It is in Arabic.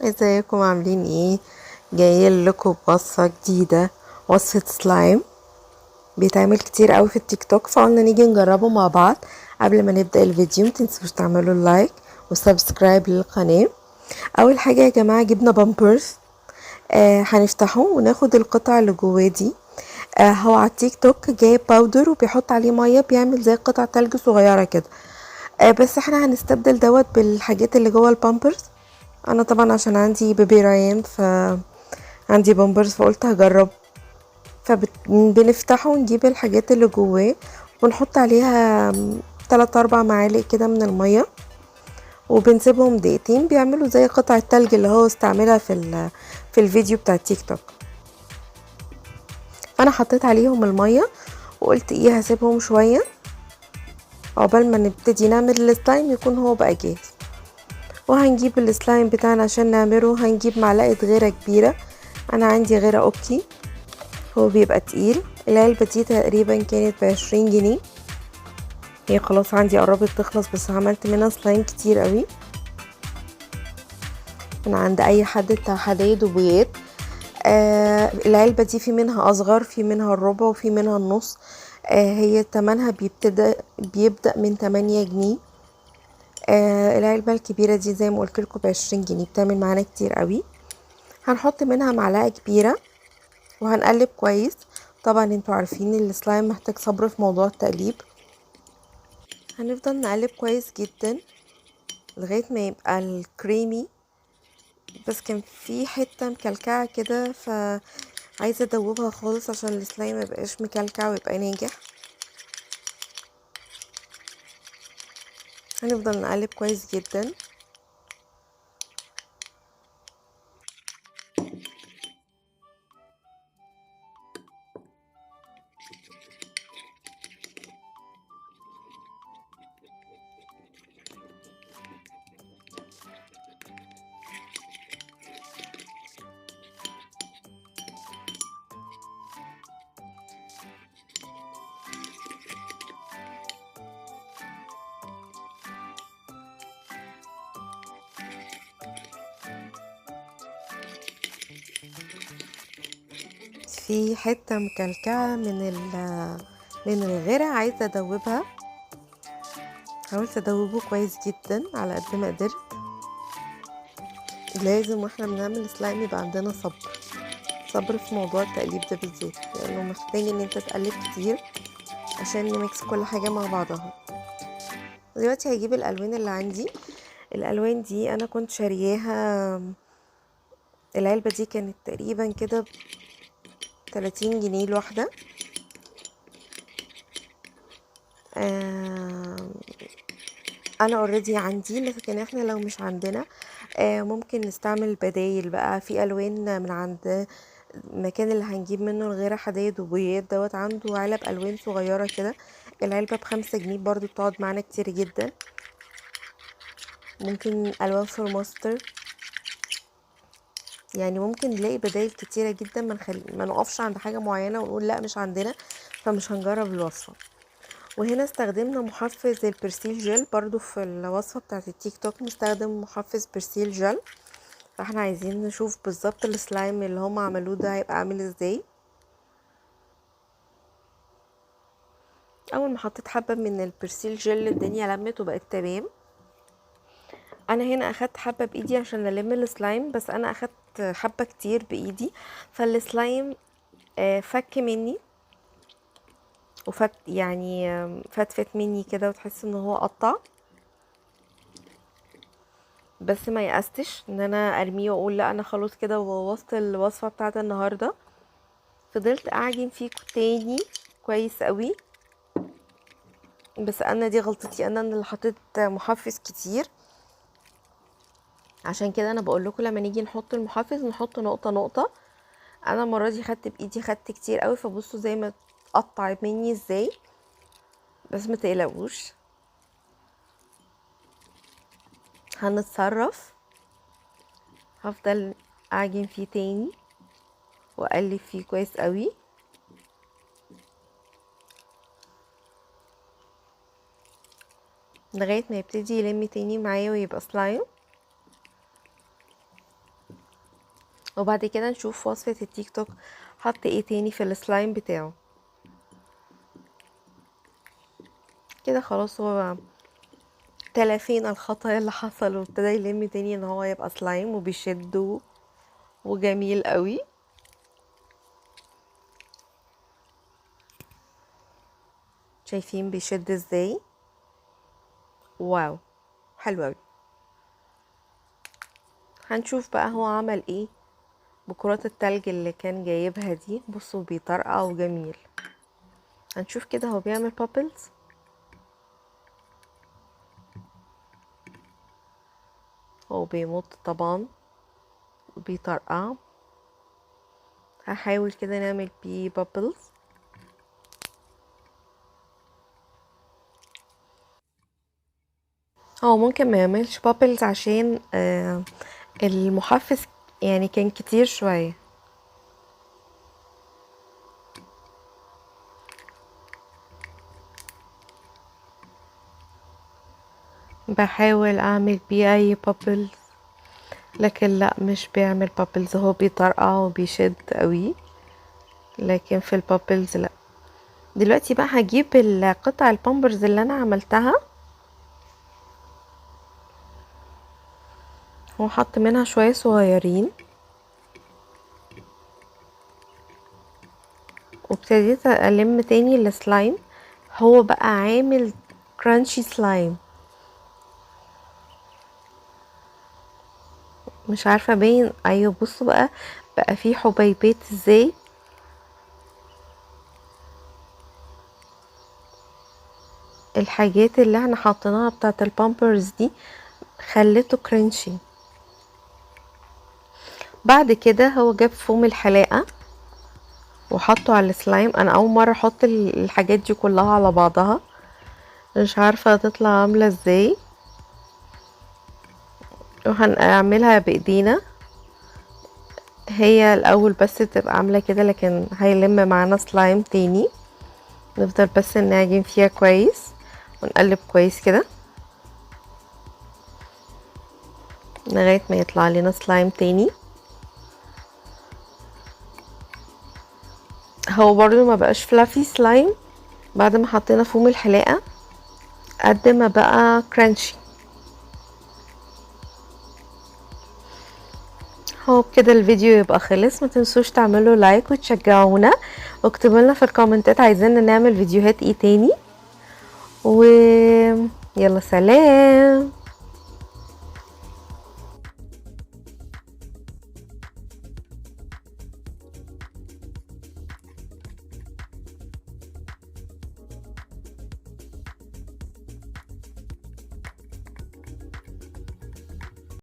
ازيكم عاملين ايه؟ جايه لكم بوصفه جديده، وصفه سلايم بيتعمل كتير قوي في التيك توك، فقلنا نيجي نجربه مع بعض. قبل ما نبدا الفيديو متنسوش تعملوا لايك وسبسكرايب للقناه. اول حاجه يا جماعه جبنا بامبرز. هنفتحه وناخد القطع اللي جواه دي. هو على التيك توك جايب باودر وبيحط عليه ميه بيعمل زي قطع تلج صغيره كده. بس احنا هنستبدل دوت بالحاجات اللي جوه البامبرز. انا طبعا عشان عندي بيبي ريان عندي بامبرز فقلت هجرب. فبنفتحه ونجيب الحاجات اللي جواه ونحط عليها 3 4 معالق كده من المية، وبنسيبهم دقيقتين بيعملوا زي قطع التلج اللي هو استعملها في الفيديو بتاع التيك توك. فانا حطيت عليهم المية وقلت ايه هسيبهم شوية عقبال ما نبتدي نعمل السلايم يكون هو بقى جاهز. وهنجيب السلايم بتاعنا عشان نعمله، هنجيب معلقة غيرة كبيرة. انا عندي غيرة اوكي، هو بيبقى تقيل. العلبة دي تقريبا كانت ب20 جنيه. هي خلاص عندي قربت تخلص بس عملت منها سلايم كتير قوي من عند اي حد بتاع حدايد وبويات. العلبة دي في منها اصغر، في منها الربع وفي منها النص. هي تمنها بيبدأ من 8 جنيه. العلبة الكبيرة دي زي ما قلت لكم ب20 جنيه، بتعمل معانا كتير قوي. هنحط منها معلقة كبيرة وهنقلب كويس. طبعا انتوا عارفين السلايم محتاج صبر في موضوع التقليب. هنفضل نقلب كويس جدا لغاية ما يبقى الكريمي. بس كان في حتة مكلكعة كده فعايزة ادوبها خالص عشان السلايم ميبقاش مكلكع ويبقى ناجح. هنفضل نقلب كويس جدا. في حتة مكلكعة من الغيرة عايزة ادوبها. حاولت ادوبه كويس جدا على قد ما قدرت. لازم واحنا بنعمل سلايم يبقى عندنا صبر في موضوع التقليب ده بالذات، لانه محتاج ان انت تقلب كتير عشان نميكس كل حاجة مع بعضها. دلوقتي هجيب الالوان اللي عندي. الالوان دي انا كنت شارياها، العلبة دي كانت تقريبا كده 30 جنيه الواحدة. آه انا اوريدي عندي، لكن احنا لو مش عندنا ممكن نستعمل بدايل بقى في الوان من عند المكان اللي هنجيب منه الغيرة حدايد وبويات دوت. عنده علب الوان صغيرة كده، العلبة ب5 جنيه برضو، بتقعد معانا كتير جدا. ممكن الوان فورماستر، يعني ممكن نلاقي بدايل كتيرة جدا. ما نقفش عند حاجة معينة ونقول لا مش عندنا فمش هنجرب الوصفة. وهنا استخدمنا محفز البرسيل جل، برضو في الوصفة بتاعت التيك توك مستخدم محفز برسيل جل. فاحنا عايزين نشوف بالظبط السلايم اللي هم عملوه ده هيبقى عامل ازاي. اول ما حطيت حبة من البرسيل جل الدنيا لمت وبقت تمام. انا هنا اخدت حبة بايدي عشان الم السلايم، بس انا اخدت حبة كتير بايدي فالسلايم فك مني وفت يعني فتفت مني كده وتحس ان هو قطع. بس ما يأستش ان انا ارميه واقول لا انا خلاص كده وبوظت الوصفه بتاعت النهارده. فضلت اعجن فيه تاني كويس قوي. بس انا دي غلطتي، انا اللي حطيت محفز كتير. عشان كده انا بقول لكم لما نيجي نحط المحفز نحط نقطه نقطه. انا المره دي خدت بايدي، خدت كتير قوي، فبصوا زي ما اتقطع مني ازاي. بس ما تقلقوش هنتصرف. هفضل اعجن فيه تاني واقلب فيه كويس قوي لغايه ما يبتدي يلم تاني معايا ويبقى سلايم. وبعد كده نشوف وصفة التيك توك حط ايه تاني في السلايم بتاعه. كده خلاص هو تلافينا الخطأ اللي حصل، وابتدى يلم تاني ان هو يبقى سلايم وبيشد وجميل قوي. شايفين بيشد ازاي؟ واو حلو قوي. هنشوف بقى هو عمل ايه بكرات التلج اللي كان جايبها دي. بصوا بيطرقع وجميل. هنشوف كده هو بيعمل بابلز. هو بيمط طبعا وبيطرقع. هحاول كده نعمل بيه بابلز. هو ممكن ما يعملش بابلز عشان المحفز يعني كان كتير شوية. بحاول اعمل بيه اي بابلز لكن لا مش بيعمل بابلز. هو بيطرقع وبيشد قوي لكن في البابلز لا. دلوقتي بقى هجيب القطع البامبرز اللي انا عملتها وحط منها شوية صغيرين، وابتديت ألم تاني السلايم. هو بقى عامل كرانشي سلايم. مش عارفة باين. ايوه بصوا بقى فيه حبيبات ازاي. الحاجات اللي احنا حطيناها بتاعت البامبرز دي خلته كرانشي. بعد كده هو جاب فوم الحلاقة وحطه على السلايم. انا اول مرة احط الحاجات دي كلها على بعضها، مش عارفة هتطلع عاملة ازاي. وهنعملها بايدينا. هي الاول بس تبقى عاملة كده لكن هيلم معانا سلايم تاني. نفضل بس نعجن فيها كويس ونقلب كويس كده لغاية ما يطلع لنا سلايم تاني. هو برضو ما بقاش فلافي سلايم بعد ما حطينا فوم الحلاقة قد ما بقى كرانشي. هو بكده الفيديو يبقى خلص. ما تنسوش تعملوا لايك وتشجعونا واكتبوا لنا في الكومنتات عايزين نعمل فيديوهات ايه تاني. و يلا سلام.